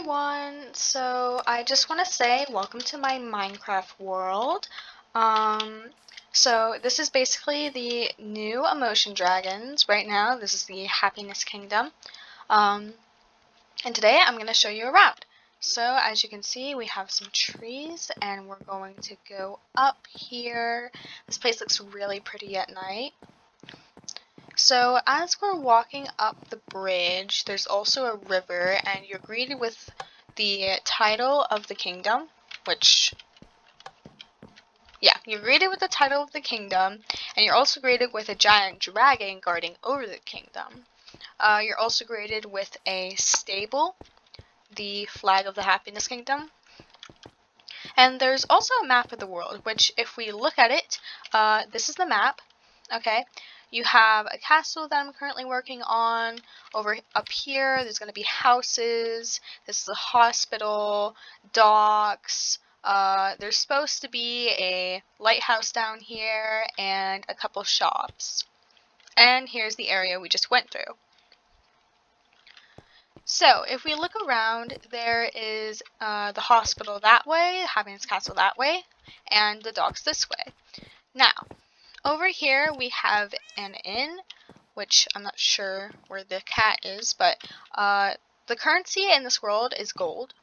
everyone! So I just want to say welcome to my Minecraft world. So this is basically the new emotion dragons right now. This is the happiness kingdom. And today I'm going to show you around. So as you can see, we have some trees and we're going to go up here. This place looks really pretty at night. So as we're walking up the bridge, there's also a river, and you're greeted with the title of the kingdom, you're greeted with the title of the kingdom, and you're also greeted with a giant dragon guarding over the kingdom. You're also greeted with a stable, the flag of the happiness kingdom, and there's also a map of the world, which if we look at it, this is the map, okay? You have a castle that I'm currently working on. Over up here, there's going to be houses. This is a hospital, docks. There's supposed to be a lighthouse down here and a couple shops. And here's the area we just went through. So, if we look around, there is the hospital that way, Happiness Castle that way, and the docks this way. Now, over here we have an inn, which I'm not sure where the cat is, but the currency in this world is gold.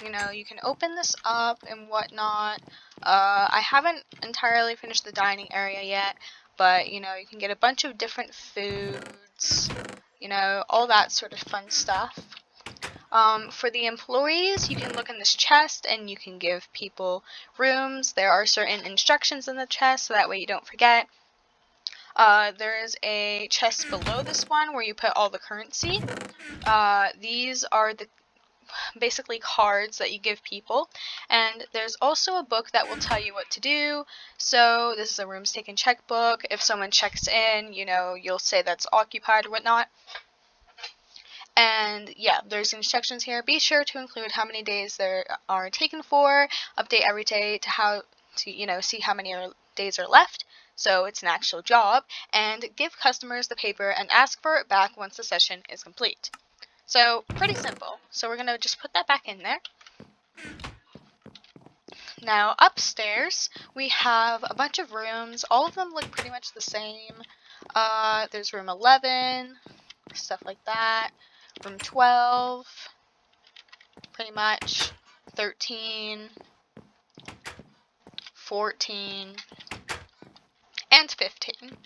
You know, you can open this up and whatnot. I haven't entirely finished the dining area yet, but you know, you can get a bunch of different foods, you know, all that sort of fun stuff. For the employees, you can look in this chest and you can give people rooms. There are certain instructions in the chest, so that way you don't forget. There is a chest below this one where you put all the currency. These are the basically cards that you give people, and there's also a book that will tell you what to do. So this is a rooms taken checkbook. If someone checks in, you know, you'll say that's occupied or whatnot. And yeah, there's instructions here. Be sure to include how many days there are taken for. Update every day to see how many days are left. So it's an actual job. And give customers the paper and ask for it back once the session is complete. So pretty simple. So we're gonna just put that back in there. Now upstairs we have a bunch of rooms. All of them look pretty much the same. There's room 11, stuff like that. Room 12, pretty much, 13, 14, and 15.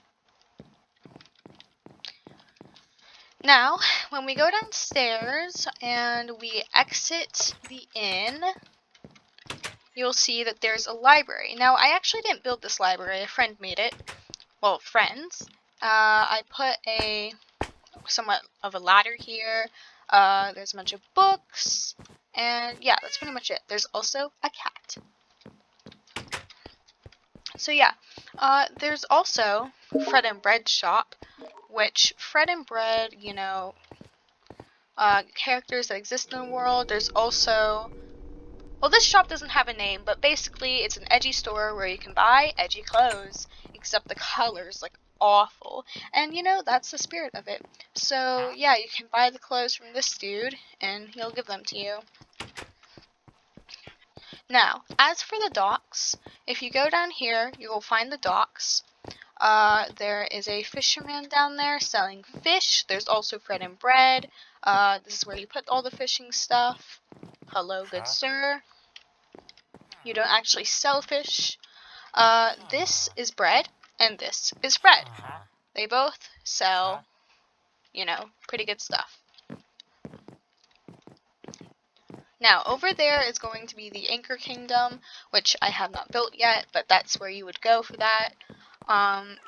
Now, when we go downstairs and we exit the inn, you'll see that there's a library. Now, I actually didn't build this library. A friend made it. Well, friends. I put somewhat of a ladder here. There's a bunch of books, and yeah, that's pretty much it. There's also a cat. So yeah, there's also Fred and Bread shop, which Fred and Bread, you know, characters that exist in the world. There's also, well, this shop doesn't have a name, but basically it's an edgy store where you can buy edgy clothes, except the colors like awful, and you know, that's the spirit of it. So yeah, you can buy the clothes from this dude and he'll give them to you. Now, as for the docks, if you go down here, you will find the docks. There is a fisherman down there selling fish. There's also Fred and Bread. This is where you put all the fishing stuff. Hello, good sir. You don't actually sell fish. This is Bread, and this is Fred. They both sell, you know, pretty good stuff. Now, over there is going to be the Anchor Kingdom, which I have not built yet, but that's where you would go for that.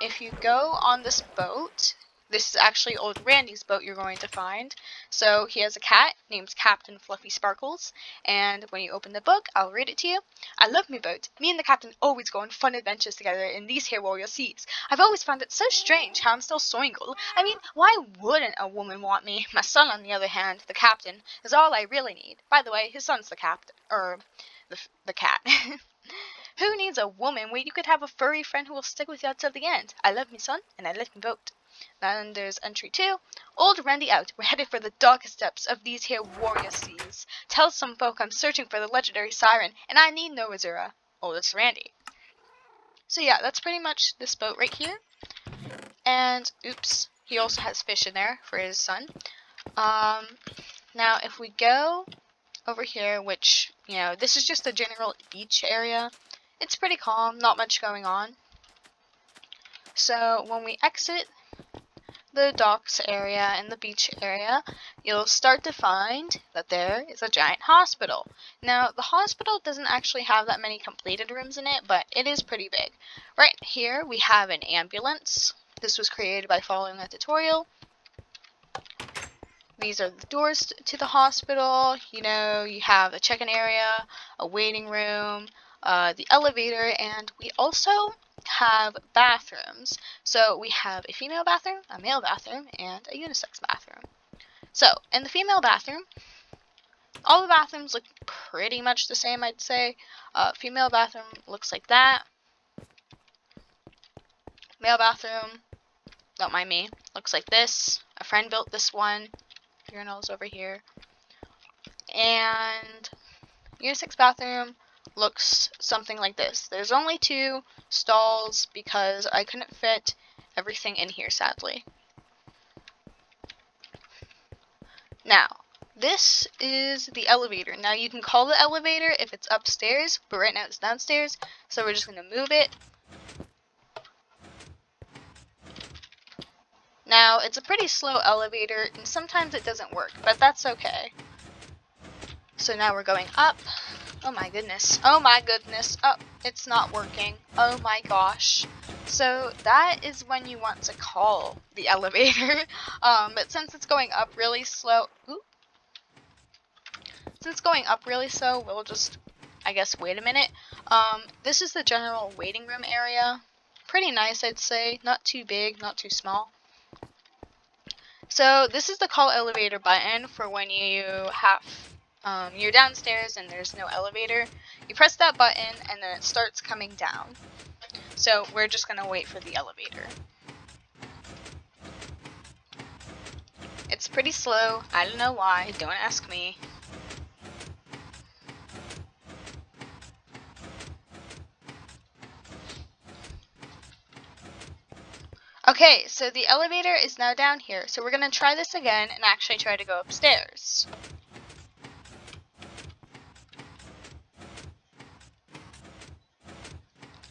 If you go on this boat, this is actually old Randy's boat you're going to find. So he has a cat named Captain Fluffy Sparkles, and when you open the book, I'll read it to you. I love me boat. Me and the captain always go on fun adventures together in these here royal seas. I've always found it so strange how I'm still single. I mean, why wouldn't a woman want me? My son, on the other hand, the captain, is all I really need. By the way, his son's the captain, or the cat. Who needs a woman when you could have a furry friend who will stick with you until the end? I love me son, and I love me boat. Then there's entry 2. Old Randy out. We're headed for the darkest depths of these here warrior seas. Tell some folk I'm searching for the legendary siren, and I need no Azura. Oldest Randy. So yeah, that's pretty much this boat right here. And, oops, he also has fish in there for his son. Now if we go over here, which, you know, this is just a general beach area. It's pretty calm, not much going on. So when we exit the docks area and the beach area, you'll start to find that there is a giant hospital. Now, the hospital doesn't actually have that many completed rooms in it, but it is pretty big. Right here, we have an ambulance. This was created by following a tutorial. These are the doors to the hospital. You know, you have a check-in area, a waiting room, the elevator, and we also have bathrooms. So we have a female bathroom, a male bathroom, and a unisex bathroom. So in the female bathroom, all the bathrooms look pretty much the same, I'd say. Female bathroom looks like that. Male bathroom, don't mind me, looks like this. A friend built this one. Urinals over here. And unisex bathroom looks something like this. There's only 2 stalls because I couldn't fit everything in here, sadly. Now, this is the elevator. Now, you can call the elevator if it's upstairs, but right now it's downstairs, so we're just going to move it. Now, it's a pretty slow elevator, and sometimes it doesn't work, but that's okay. So now we're going up. Oh my goodness. Oh my goodness. Oh, it's not working. Oh my gosh. So that is when you want to call the elevator. But since it's going up really slow, we'll just, I guess, wait a minute. This is the general waiting room area. Pretty nice, I'd say. Not too big, not too small. So this is the call elevator button for when you have you're downstairs and there's no elevator. You press that button and then it starts coming down. So we're just gonna wait for the elevator. It's pretty slow. I don't know why. Don't ask me. Okay, so the elevator is now down here. So we're gonna try this again and actually try to go upstairs.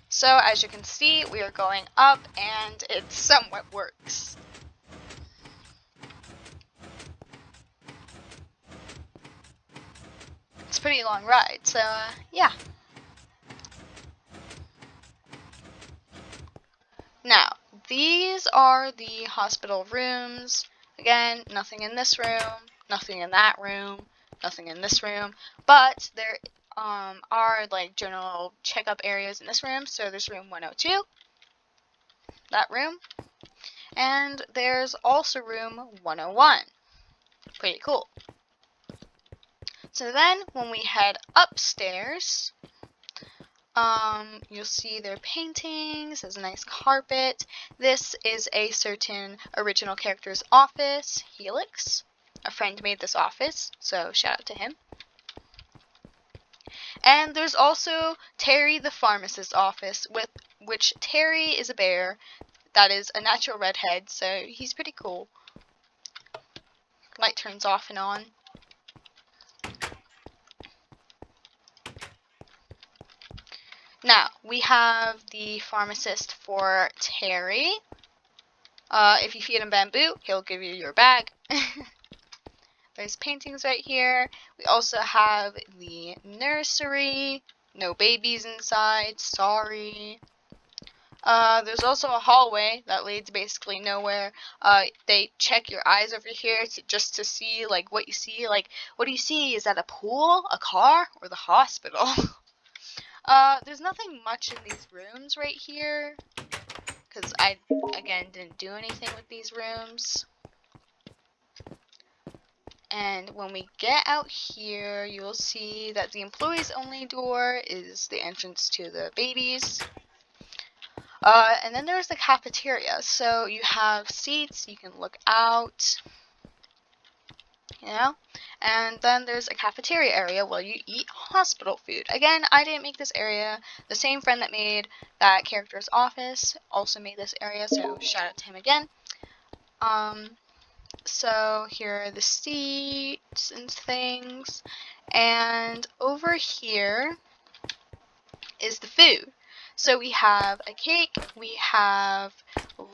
So as you can see, we are going up and it somewhat works. It's a pretty long ride, so yeah. Now, these are the hospital rooms. Again, nothing in this room, nothing in that room, nothing in this room, but there are like general checkup areas in this room. So there's room 102, that room, and there's also room 101. Pretty cool. So then when we head upstairs, you'll see their paintings. There's a nice carpet. This is a certain original character's office, Helix. A friend made this office, so shout out to him. And there's also Terry the pharmacist's office, with which Terry is a bear that is a natural redhead, so he's pretty cool. Light turns off and on. Now, we have the pharmacist for Terry. If you feed him bamboo, he'll give you your bag. There's paintings right here. We also have the nursery. No babies inside, sorry. There's also a hallway that leads basically nowhere. They check your eyes over here just to see like what you see. Like, what do you see? Is that a pool, a car, or the hospital? There's nothing much in these rooms right here, because I, again, didn't do anything with these rooms. And when we get out here, you'll see that the employees only door is the entrance to the babies. And then there's the cafeteria. So you have seats, you can look out, you know? And then there's a cafeteria area where you eat hospital food. Again, I didn't make this area. The same friend that made that character's office also made this area, so shout out to him again. So here are the seats and things. And over here is the food. So we have a cake, we have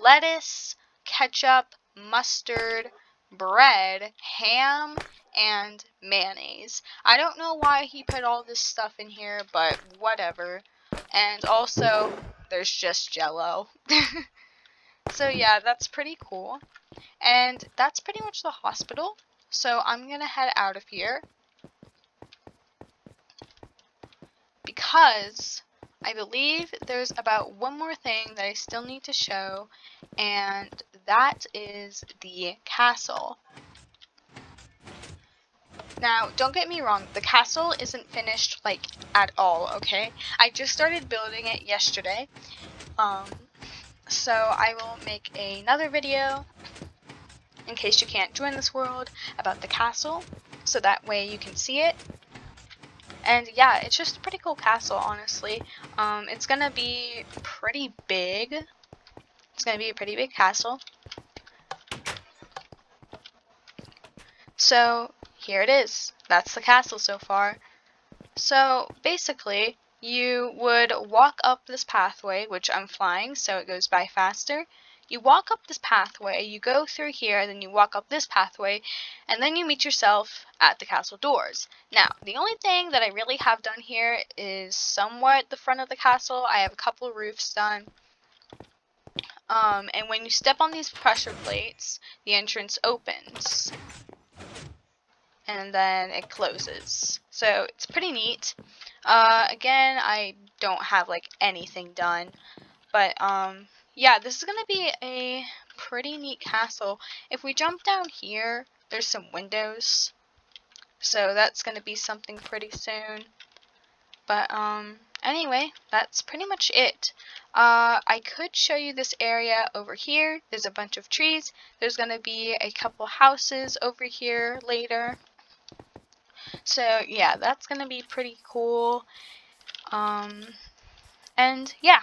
lettuce, ketchup, mustard, bread, ham, and mayonnaise. I don't know why he put all this stuff in here, but whatever. And also, there's just Jello. So yeah, that's pretty cool. And that's pretty much the hospital. So I'm gonna head out of here because I believe there's about one more thing that I still need to show, and that is the castle. Now, don't get me wrong, the castle isn't finished, like, at all, okay? I just started building it yesterday, so I will make another video, in case you can't join this world, about the castle, so that way you can see it. And yeah, it's just a pretty cool castle, honestly. It's gonna be pretty big. It's gonna be a pretty big castle. So here it is. That's the castle so far. So basically, you would walk up this pathway, which I'm flying, so it goes by faster. You walk up this pathway, you go through here, then you walk up this pathway, and then you meet yourself at the castle doors. Now, the only thing that I really have done here is somewhat the front of the castle. I have a couple roofs done. And when you step on these pressure plates, the entrance opens. And then it closes. So it's pretty neat. Again, I don't have like anything done, but yeah, this is gonna be a pretty neat castle. If we jump down here, there's some windows, so that's gonna be something pretty soon. But anyway, that's pretty much it. I could show you this area over here. There's a bunch of trees. There's gonna be a couple houses over here later. So yeah, that's gonna be pretty cool. And yeah,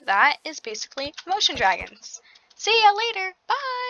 that is basically Motion Dragons. See ya later. Bye.